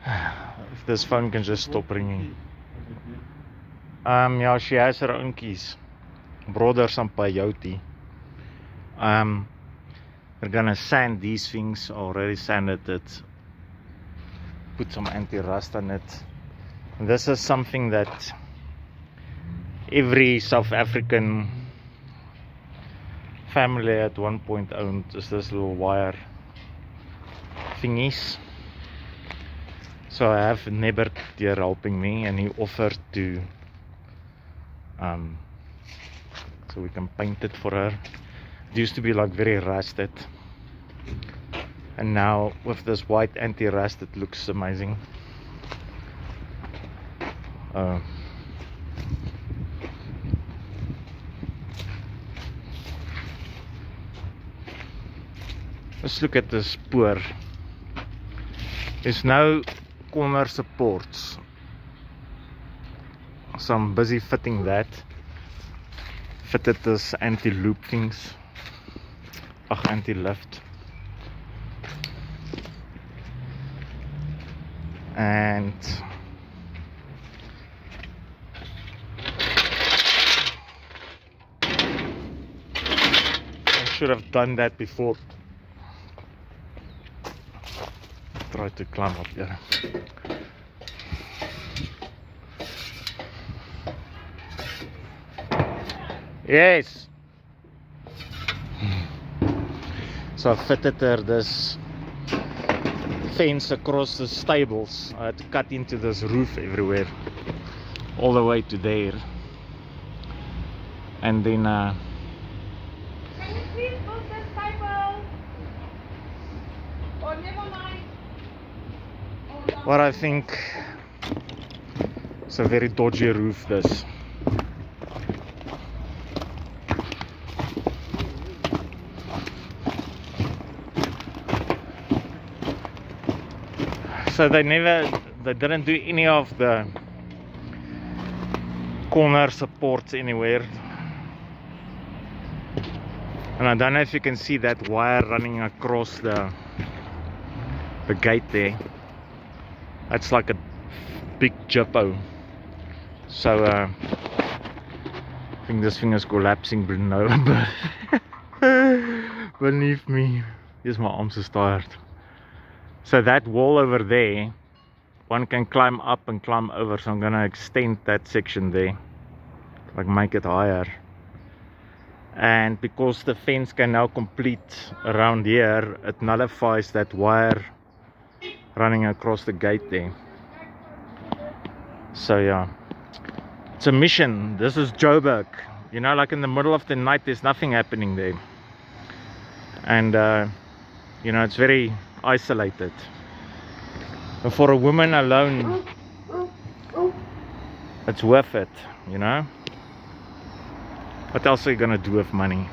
If this phone can just stop ringing. Yeah, she has her own keys. Brothers and peyote. We're gonna sand these things. Already sanded it. Put some anti-rust on it. And this is something that every South African family at one point owned, is this little wire thingies. So I have Nebert here helping me, and he offered to so we can paint it for her. It used to be like very rusted, and now with this white anti-rust it looks amazing. Let's look at the spoor. There's no corner supports, so I'm busy fitting that. Fitted this anti-loop things, anti-lift, and I should have done that before. Try to climb up here. Yes. So I fitted her this fence across the stables. I had to cut into this roof everywhere, all the way to there, and then Can you please move this table? Oh, never mind. what I think is a very dodgy roof, this. So they didn't do any of the corner supports anywhere. And I don't know if you can see that wire running across the gate there. It's like a big jippo. So I think this thing is collapsing beneath me. Yes, my arms is tired. So that wall over there, one can climb up and climb over, so I'm gonna extend that section there, like make it higher. And because the fence can now complete around here, it nullifies that wire running across the gate there. So yeah, it's a mission. This is Joburg, you know, like in the middle of the night there's nothing happening there, and you know, it's very isolated. And for a woman alone, it's worth it, you know. What else are you gonna do with money?